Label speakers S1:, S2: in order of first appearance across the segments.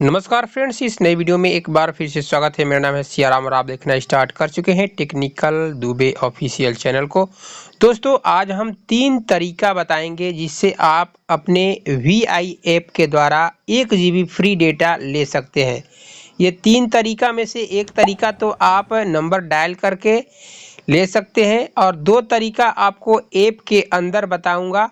S1: नमस्कार फ्रेंड्स, इस नई वीडियो में एक बार फिर से स्वागत है। मेरा नाम है सियाराम और आप देखना स्टार्ट कर चुके हैं टेक्निकल दुबे ऑफिशियल चैनल को। दोस्तों, आज हम 3 तरीका बताएंगे जिससे आप अपने VI ऐप के द्वारा 1 GB फ्री डेटा ले सकते हैं। ये 3 तरीका में से एक तरीका तो आप नंबर डायल करके ले सकते हैं और 2 तरीका आपको ऐप के अंदर बताऊँगा।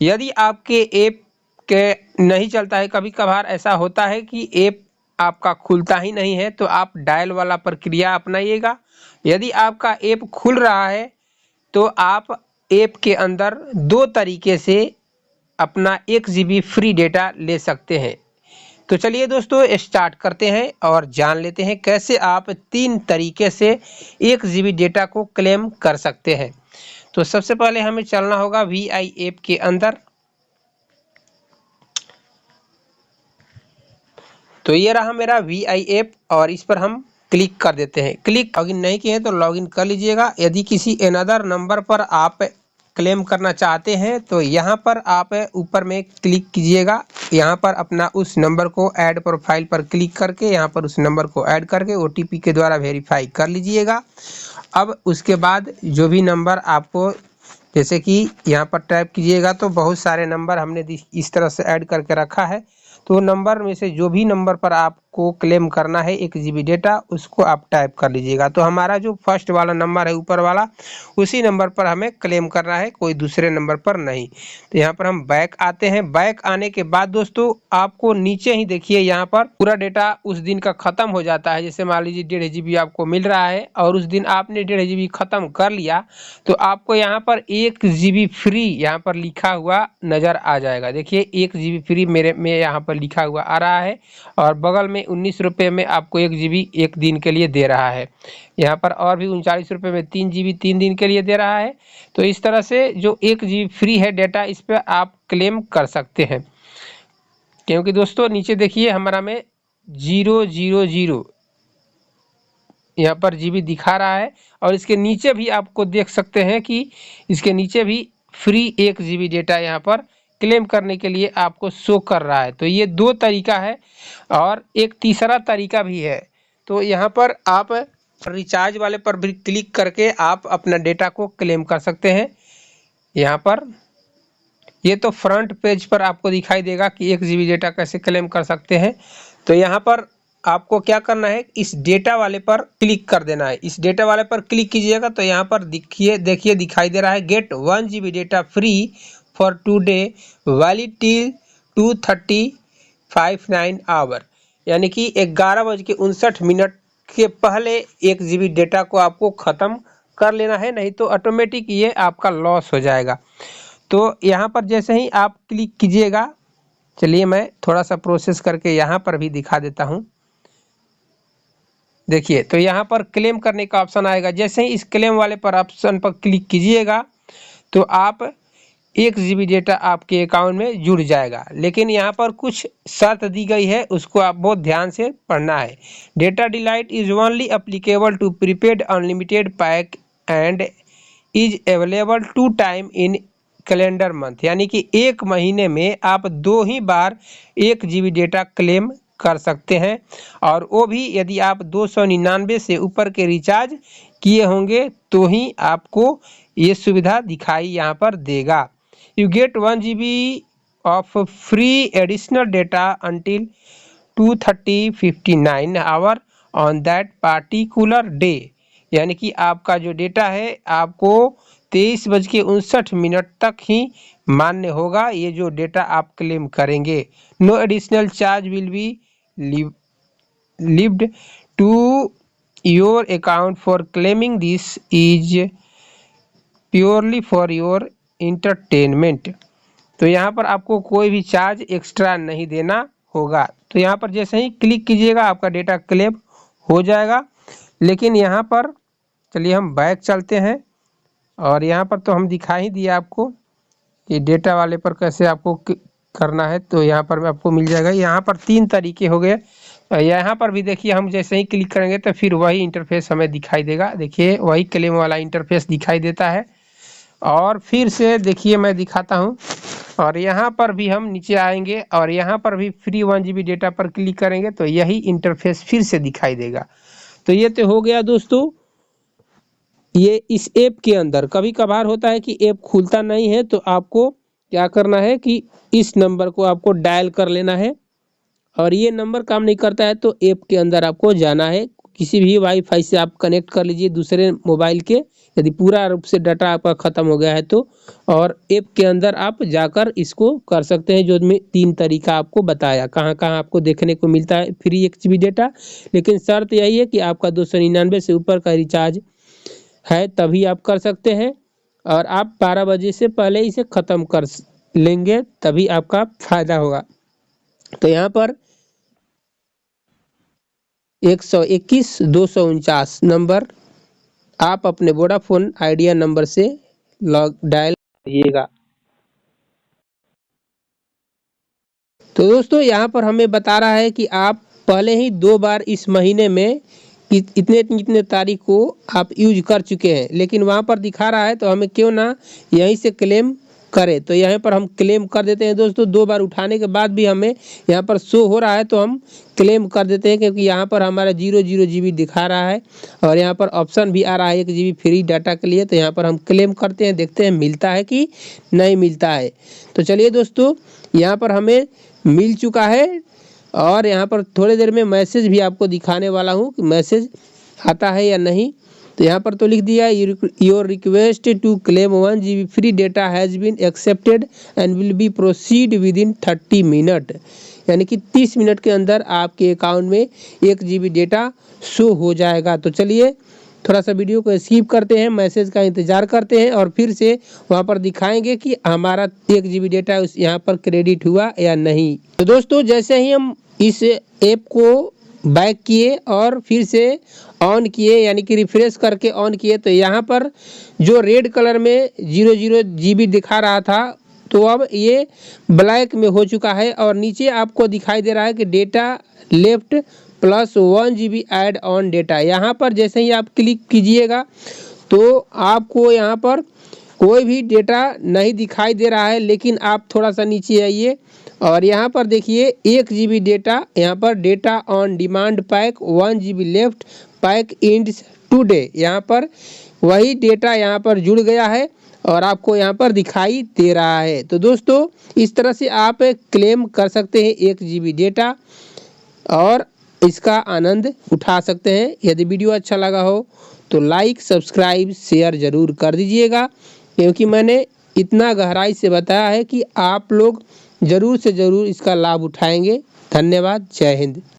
S1: यदि आपके ऐप के नहीं चलता है, कभी कभार ऐसा होता है कि ऐप आपका खुलता ही नहीं है, तो आप डायल वाला प्रक्रिया अपनाइएगा। यदि आपका ऐप खुल रहा है तो आप ऐप के अंदर 2 तरीके से अपना 1 GB फ्री डेटा ले सकते हैं। तो चलिए दोस्तों, स्टार्ट करते हैं और जान लेते हैं कैसे आप 3 तरीके से 1 GB डेटा को क्लेम कर सकते हैं। तो सबसे पहले हमें चलना होगा VI ऐप के अंदर। तो ये रहा मेरा VI ऐप और इस पर हम क्लिक कर देते हैं। लॉगिन नहीं किए हैं तो लॉगिन कर लीजिएगा। यदि किसी अनदर नंबर पर आप क्लेम करना चाहते हैं तो यहाँ पर आप ऊपर में क्लिक कीजिएगा। यहाँ पर अपना उस नंबर को ऐड प्रोफाइल पर क्लिक करके यहाँ पर उस नंबर को ऐड करके OTP के द्वारा वेरीफाई कर लीजिएगा। अब उसके बाद जो भी नंबर आपको, जैसे कि यहाँ पर टाइप कीजिएगा तो बहुत सारे नंबर हमने इस तरह से ऐड करके रखा है। तो नंबर में से जो भी नंबर पर आपको क्लेम करना है 1 GB डेटा, उसको आप टाइप कर लीजिएगा। तो हमारा जो फर्स्ट वाला नंबर है ऊपर वाला, उसी नंबर पर हमें क्लेम करना है, कोई दूसरे नंबर पर नहीं। तो यहाँ पर हम बैक आते हैं। बैक आने के बाद दोस्तों आपको नीचे ही देखिए, यहाँ पर पूरा डेटा उस दिन का ख़त्म हो जाता है। जैसे मान लीजिए 1.5 GB आपको मिल रहा है और उस दिन आपने 1.5 GB ख़त्म कर लिया तो आपको यहाँ पर 1 GB फ्री यहाँ पर लिखा हुआ नज़र आ जाएगा। देखिए 1 GB फ्री मेरे में यहाँ पर लिखा हुआ आ रहा है और बगल में 19 रुपये में आपको 1 GB 1 दिन के लिए दे रहा है। यहाँ पर और भी 39 रुपये में 3 GB 3 दिन के लिए दे रहा है। तो इस तरह से जो 1 GB फ्री है डेटा, इस पर आप क्लेम कर सकते हैं। क्योंकि दोस्तों नीचे देखिए हमारा में 000 यहाँ पर GB दिखा रहा है और इसके नीचे भी आपको देख सकते हैं कि इसके नीचे भी फ्री 1 GB डेटा यहाँ पर क्लेम करने के लिए आपको शो कर रहा है। तो ये 2 तरीका है और एक तीसरा तरीका भी है। तो यहाँ पर आप रिचार्ज वाले पर भी क्लिक करके आप अपना डेटा को क्लेम कर सकते हैं। यहाँ पर ये तो फ्रंट पेज पर आपको दिखाई देगा कि 1 GB डेटा कैसे क्लेम कर सकते हैं। तो यहाँ पर आपको क्या करना है, इस डेटा वाले पर क्लिक कर देना है। इस डेटा वाले पर क्लिक कीजिएगा तो यहाँ पर देखिए दिखाई दे रहा है get 1 GB data free for today valid till 2:39 hour, यानी कि 11:59 के पहले 1 GB डेटा को आपको ख़त्म कर लेना है, नहीं तो ऑटोमेटिक ये आपका लॉस हो जाएगा। तो यहाँ पर जैसे ही आप क्लिक कीजिएगा, चलिए मैं थोड़ा सा प्रोसेस करके यहाँ पर भी दिखा देता हूँ। देखिए तो यहाँ पर क्लेम करने का ऑप्शन आएगा। जैसे ही इस क्लेम वाले पर ऑप्शन पर क्लिक कीजिएगा तो आप 1 GB डेटा आपके अकाउंट में जुड़ जाएगा। लेकिन यहाँ पर कुछ शर्त दी गई है, उसको आप बहुत ध्यान से पढ़ना है। Data delight is only applicable to prepaid unlimited pack and is available 2 time in calendar month, यानी कि 1 महीने में आप 2 ही बार 1 GB डेटा क्लेम कर सकते हैं और वो भी यदि आप 299 से ऊपर के रिचार्ज किए होंगे तो ही आपको ये सुविधा दिखाई यहाँ पर देगा। You get 1 GB of free additional data until 2:59 hour on that particular day, यानी कि आपका जो डेटा है आपको 23:59 तक ही मान्य होगा, ये जो डेटा आप क्लेम करेंगे। No additional charge will be levied to your account for claiming, this is purely for your entertainment. तो यहाँ पर आपको कोई भी चार्ज एक्स्ट्रा नहीं देना होगा। तो यहाँ पर जैसे ही क्लिक कीजिएगा आपका डेटा क्लेम हो जाएगा। लेकिन यहाँ पर चलिए हम बैक चलते हैं और यहाँ पर तो हम दिखा ही दिया आपको कि डेटा वाले पर कैसे आपको करना है। तो यहाँ पर आपको मिल जाएगा। यहाँ पर 3 तरीके हो गए। यहाँ पर भी देखिए हम जैसे ही क्लिक करेंगे तो फिर वही इंटरफेस हमें दिखाई देगा। देखिए वही क्लेम वाला इंटरफेस दिखाई देता है। और फिर से देखिए मैं दिखाता हूँ और यहाँ पर भी हम नीचे आएंगे और यहाँ पर भी फ्री 1 GB डेटा पर क्लिक करेंगे तो यही इंटरफेस फिर से दिखाई देगा। तो ये तो हो गया दोस्तों ये इस ऐप के अंदर। कभी कभार होता है कि ऐप खुलता नहीं है तो आपको क्या करना है कि इस नंबर को आपको डायल कर लेना है और ये नंबर काम नहीं करता है तो ऐप के अंदर आपको जाना है। किसी भी वाईफाई से आप कनेक्ट कर लीजिए दूसरे मोबाइल के, यदि पूरा रूप से डाटा आपका ख़त्म हो गया है तो, और ऐप के अंदर आप जाकर इसको कर सकते हैं। जो मैं 3 तरीका आपको बताया कहाँ कहाँ आपको देखने को मिलता है फ्री 1 GB डेटा। लेकिन शर्त यही है कि आपका 299 से ऊपर का रिचार्ज है तभी आप कर सकते हैं और आप 12 बजे से पहले इसे ख़त्म कर लेंगे तभी आपका फ़ायदा होगा। तो यहाँ पर 121 249 नंबर आप अपने वोडाफोन आइडिया नंबर से डायल करिएगा। तो दोस्तों यहाँ पर हमें बता रहा है कि आप पहले ही 2 बार इस महीने में इतने इतने तारीख को आप यूज कर चुके हैं, लेकिन वहाँ पर दिखा रहा है तो हमें क्यों ना यहीं से क्लेम करें। तो यहाँ पर हम क्लेम कर देते हैं दोस्तों। 2 बार उठाने के बाद भी हमें यहाँ पर शो हो रहा है तो हम क्लेम कर देते हैं, क्योंकि यहाँ पर हमारा 0 GB दिखा रहा है और यहाँ पर ऑप्शन भी आ रहा है 1 GB फ्री डाटा के लिए। तो यहाँ पर हम क्लेम करते हैं, देखते हैं मिलता है कि नहीं मिलता है। तो चलिए दोस्तों यहाँ पर हमें मिल चुका है और यहाँ पर थोड़ी देर में मैसेज भी आपको दिखाने वाला हूँ कि मैसेज आता है या नहीं। तो यहाँ पर तो लिख दिया your request to claim 1 GB free data has been accepted and will be proceed within 30 minute, यानी कि 30 मिनट के अंदर आपके अकाउंट में 1 GB डेटा शो हो जाएगा। तो चलिए थोड़ा सा वीडियो को स्किप करते हैं, मैसेज का इंतज़ार करते हैं और फिर से वहाँ पर दिखाएंगे कि हमारा 1 GB डेटा उस यहाँ पर क्रेडिट हुआ या नहीं। तो दोस्तों जैसे ही हम इस ऐप को बैक किए और फिर से ऑन किए, यानी कि रिफ्रेश करके ऑन किए, तो यहाँ पर जो रेड कलर में 00 GB दिखा रहा था तो अब ये ब्लैक में हो चुका है और नीचे आपको दिखाई दे रहा है कि data left plus 1 GB add on data. यहाँ पर जैसे ही आप क्लिक कीजिएगा तो आपको यहाँ पर कोई भी डेटा नहीं दिखाई दे रहा है, लेकिन आप थोड़ा सा नीचे आइए और यहाँ पर देखिए 1 GB डेटा, यहाँ पर data on demand pack 1 GB left pack ends today, यहाँ पर वही डेटा यहाँ पर जुड़ गया है और आपको यहाँ पर दिखाई दे रहा है। तो दोस्तों इस तरह से आप क्लेम कर सकते हैं 1 GB डेटा और इसका आनंद उठा सकते हैं। यदि वीडियो अच्छा लगा हो तो लाइक सब्सक्राइब शेयर ज़रूर कर दीजिएगा, क्योंकि मैंने इतना गहराई से बताया है कि आप लोग ज़रूर से ज़रूर इसका लाभ उठाएंगे। धन्यवाद, जय हिंद।